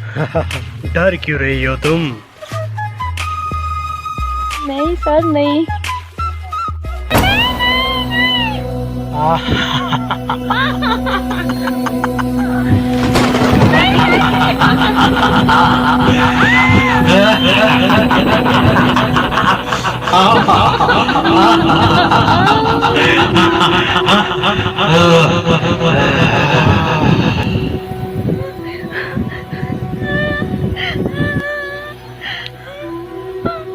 डर क्यों रही हो तुम? नहीं सर नहीं।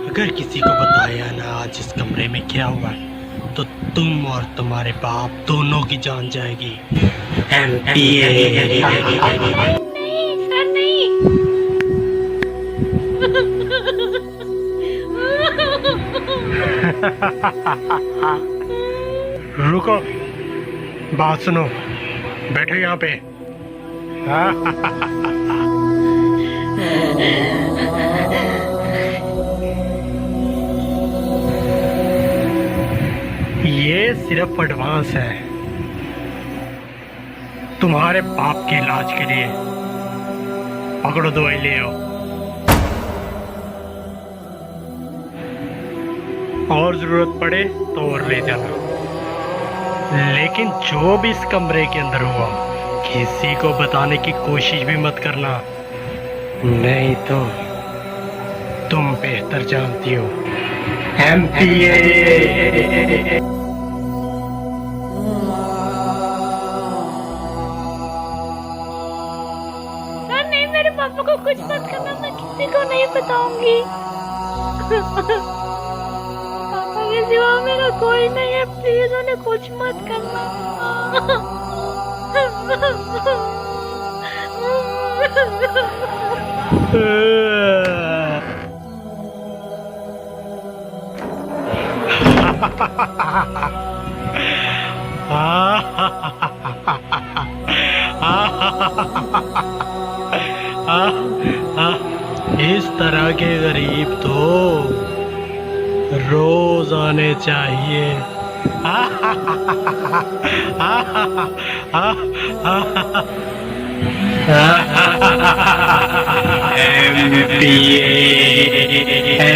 अगर किसी को बताया ना आज इस कमरे में क्या हुआ तो तुम और तुम्हारे बाप दोनों की जान जाएगी। MPA। नहीं सर नहीं। रुको, बात सुनो, बैठो यहाँ पे। ये सिर्फ एडवांस है तुम्हारे बाप के इलाज के लिए। पकड़ो, दवाई ले आओ। और जरूरत पड़े तो और ले जाना, लेकिन जो भी इस कमरे के अंदर हुआ किसी को बताने की कोशिश भी मत करना, नहीं तो तुम बेहतर जानती हो। MPA। सर नहीं, मेरे पापा को कुछ मत करना, मैं किसी को नहीं बताऊंगी। पापा के सिवा मेरा कोई नहीं है, प्लीज उन्हें कुछ मत करना। इस तरह के गरीब तो रोज आने चाहिए।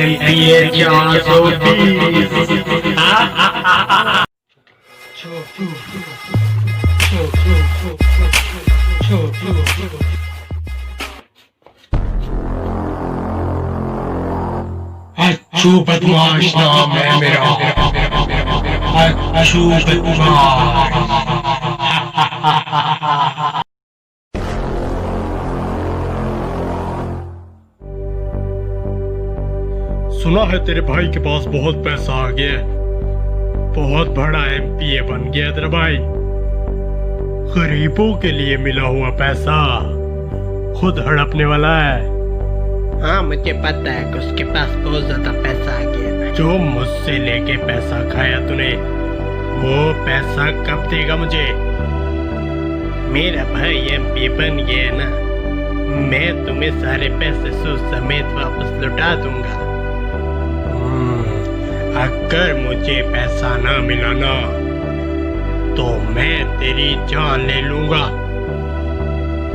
MPA 420। अच्छू बदमाश नाम है मेरा, अच्छू बदमाश। सुना है तेरे भाई के पास बहुत पैसा आ गया है, बहुत बड़ा MPA बन गया तेरा भाई। गरीबों के लिए मिला हुआ पैसा खुद हड़पने वाला है। हाँ मुझे पता है कि उसके पास बहुत ज्यादा पैसा आ गया। जो मुझसे लेके पैसा खाया तूने, वो पैसा कब देगा मुझे? मेरा भाई MPA बन गया ना, मैं तुम्हें सारे पैसे सूद समेत वापस लौटा दूंगा। अगर मुझे पैसा ना मिला ना तो मैं तेरी जान ले लूंगा।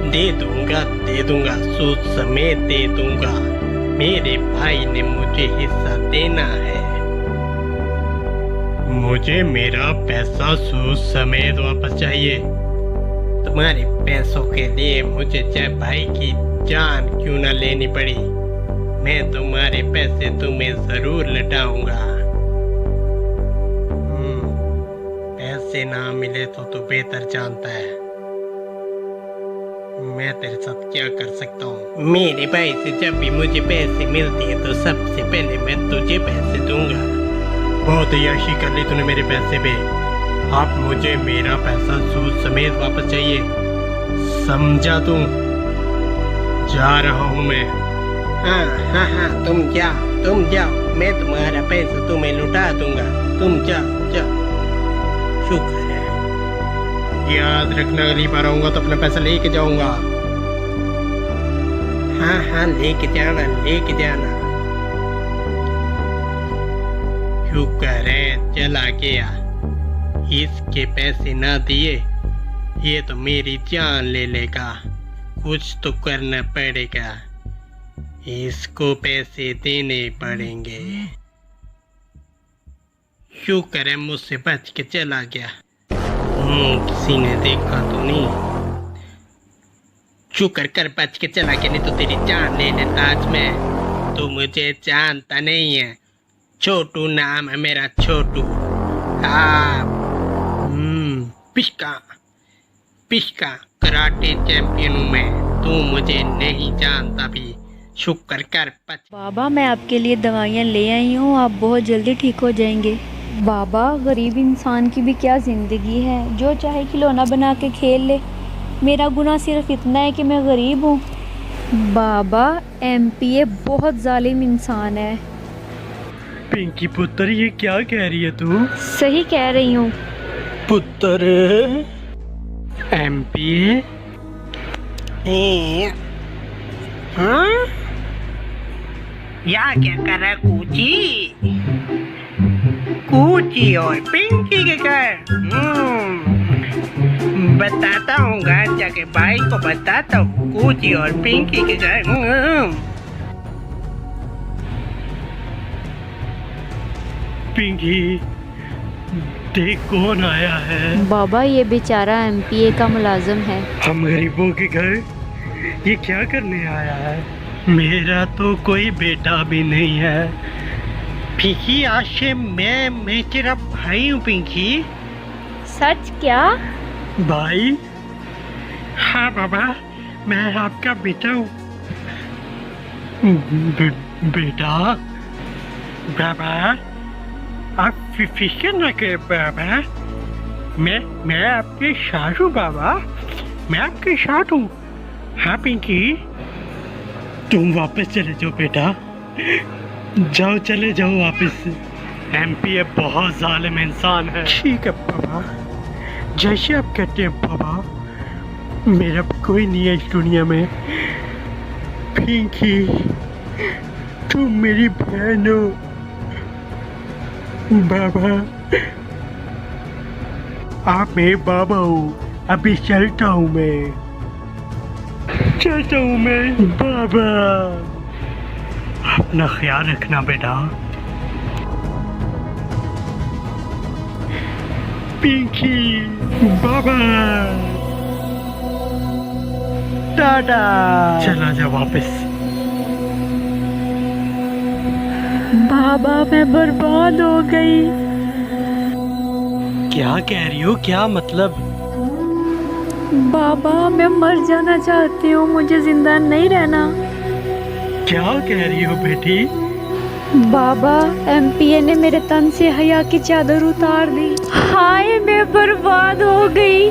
दे दूंगा, सूद समेत दे दूंगा। मेरे भाई ने मुझे हिस्सा देना है। मुझे मेरा पैसा सूद समेत वापस चाहिए। तुम्हारे पैसों के लिए मुझे चाहे भाई की जान क्यों ना लेनी पड़ी, मैं तुम्हारे पैसे तुम्हें जरूर लौटाऊंगा। पैसे ना मिले तो तू बेहतर जानता है मैं तेरे साथ क्या कर सकता हूँ। मेरे भाई से जब भी मुझे पैसे मिलते हैं तो सबसे पहले मैं तुझे पैसे दूंगा। बहुत अय्याशी कर ली तूने मेरे पैसे पे। अब मुझे मेरा पैसा सूद समेत वापस चाहिए, समझा तू? जा रहा हूँ मैं। हाँ तुम जाओ, मैं तुम्हारा पैसा तुम्हें लौटा दूंगा। तुम जाओ। शुक्र है। याद रखना, अगली बार आऊंगा तो अपना पैसा लेके जाऊंगा। हाँ लेके जाना। शुक्र है चला गया। इसके पैसे ना दिए ये तो मेरी जान ले लेगा। कुछ तो करना पड़ेगा। इसको पैसे देने पड़ेंगे। शुक्र है मुझसे बच के चला गया। किसी ने देखा तो नहीं। शुक्र कर बच के चला गया, नहीं तो तेरी जान ले लेता आज मैं। तू मुझे जानता नहीं है। छोटू नाम है मेरा, छोटू। हाँ, पिश्का पिश्का कराटे चैंपियन हूँ मैं। तू मुझे नहीं जानता भी। शुक्र कर बच। बाबा मैं आपके लिए दवाइयाँ ले आई हूँ, आप बहुत जल्दी ठीक हो जाएंगे। बाबा गरीब इंसान की भी क्या ज़िंदगी है, जो चाहे खिलौना बना के खेल ले। मेरा गुनाह सिर्फ इतना है कि मैं गरीब हूँ। बाबा एमपीए बहुत जालिम इंसान है। पिंकी पुत्र, ये क्या कह रही है तू? सही कह रही हूँ। पुत्र एमपीए? हाँ? या क्या कर रहा है कूची? कूची और पिंकी के घर। बताता हूँ, घर जाके भाई को बताता हूँ। कूची और पिंकी के घर। पिंकी देख कौन आया है। बाबा ये बेचारा एमपीए का मुलाजिम है। हम गरीबों के घर ये क्या करने आया है? मेरा तो कोई बेटा भी नहीं है। पिंकी आज से मैं तेरा भाई हूँ पिंकी। सच क्या? भाई? हाँ बाबा, मैं आपका बेटा हूँ। बेटा? बाबा आप फिक्र न करें बाबा। मैं आपके साथ हूँ बाबा, मैं आपके साथ हूँ। हाँ पिंकी, तुम वापस चले जाओ बेटा। जाओ, चले जाओ वापस। एमपीए बहुत जालिम इंसान है। ठीक है बाबा, जैसे आप कहते हैं बाबा। मेरा कोई नहीं है इस दुनिया में। पिंकी तुम मेरी बहन हो बाबा। आप मेरे बाबा हो। अभी चलता हूँ मैं, चलता हूँ मैं बाबा। अपना ख्याल रखना बेटा। पिंकी बाबा टाटा। चला जा वापस। बाबा मैं बर्बाद हो गई। क्या कह रही हो? क्या मतलब? बाबा मैं मर जाना चाहती हूँ, मुझे जिंदा नहीं रहना। क्या कह रही हो बेटी? बाबा एमपीए ने मेरे तन से हया की चादर उतार दी। हाय मैं बर्बाद हो गई।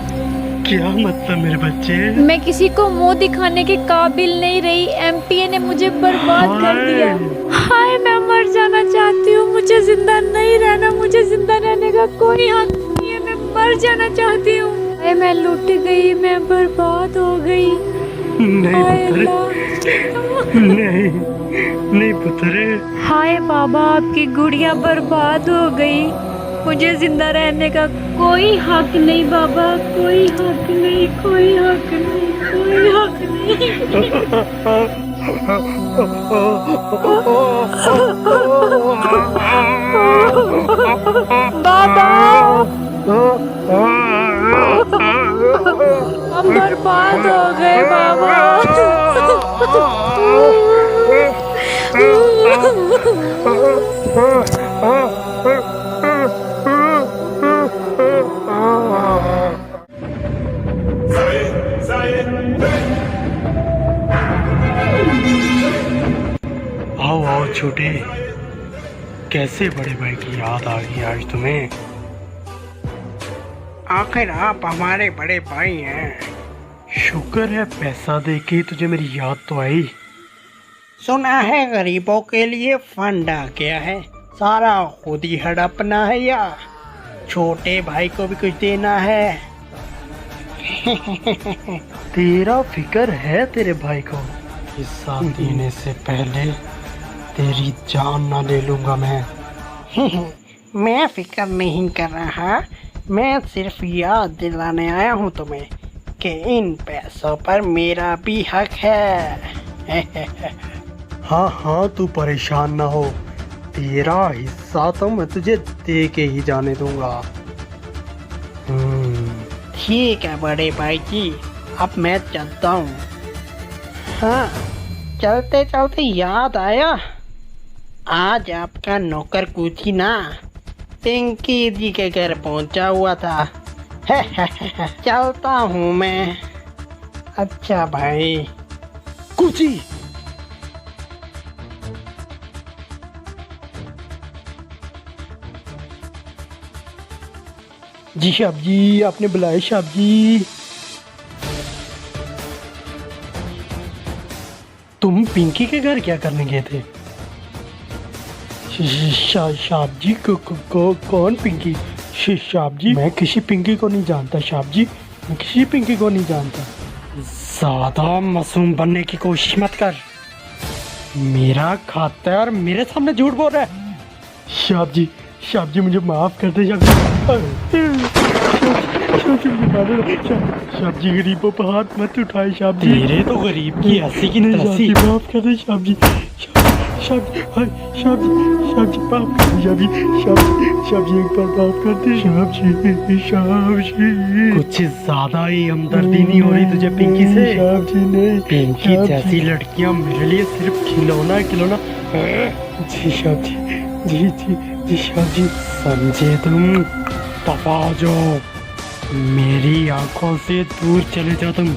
क्या मतलब मेरे बच्चे? मैं किसी को मुंह दिखाने के काबिल नहीं रही। एमपीए ने मुझे बर्बाद कर दिया। हाय मैं मर जाना चाहती हूँ, मुझे जिंदा नहीं रहना। मुझे जिंदा रहने का कोई हक नहीं है। मैं मर जाना चाहती हूँ। हाय मैं लुट गई, मैं बर्बाद हो गई। नहीं हाय पुत्र, अल्लाह। नहीं नहीं पुत्र। हाय बाबा आपकी गुड़िया बर्बाद हो गई। मुझे जिंदा रहने का कोई हक नहीं बाबा, कोई हक नहीं, कोई हक नहीं, कोई हक नहीं। बाबा हम बर्बाद हो गए बाबा। आओ आओ छोटे, कैसे बड़े भाई की याद आ गई आज तुम्हें? आखिर आप हमारे बड़े भाई हैं। शुक्र है पैसा देके तुझे मेरी याद तो आई। सुना है गरीबों के लिए फंड आ गया है, सारा खुद ही हड़पना है या छोटे भाई को भी कुछ देना है? तेरा फिक्र है तेरे भाई को? हिस्सा देने से पहले तेरी जान ना ले लूंगा मैं। मैं फिक्र नहीं कर रहा, मैं सिर्फ याद दिलाने आया हूँ तुम्हें कि इन पैसों पर मेरा भी हक है। हाँ हाँ, तू परेशान ना हो, तेरा हिस्सा तो मैं तुझे दे के ही जाने दूंगा। ठीक है बड़े भाई जी, अब मैं चलता हूँ। हाँ, चलते चलते याद आया, आज आपका नौकर कुची ना पिंकी जी के घर पहुंचा हुआ था। चलता हूँ मैं। अच्छा भाई। कुची, जी साहब जी, आपने बुलाया साहब जी। तुम पिंकी के घर क्या करने गए थे? साहब जी, कौन पिंकी? साहब जी, मैं किसी पिंकी को नहीं जानता साहब जी, मैं किसी पिंकी को नहीं जानता। ज्यादा मासूम बनने की कोशिश मत कर, मेरा खाता है और मेरे सामने झूठ बोल रहा है। साहब जी मुझे माफ कर दे साहब जी, गरीबों पर हाथ मत उठाए साहब जी। तेरे तो गरीब की हंसी की तरसी। माफ कर दे साहब जी, साहब जी माफ कर दे साहब जी, एक बार माफ कर दे साहब जी। कुछ ज्यादा ही हमदर्दी नहीं हो रही तुझे पिंकी से? साहब जी नहीं, पिंकी जैसी लड़कियां मेरे लिए सिर्फ खिलौना जी साहब जी, जी साहब जी। समझे तुम? दफा हो जाओ, मेरी आंखों से दूर चले जाओ तुम।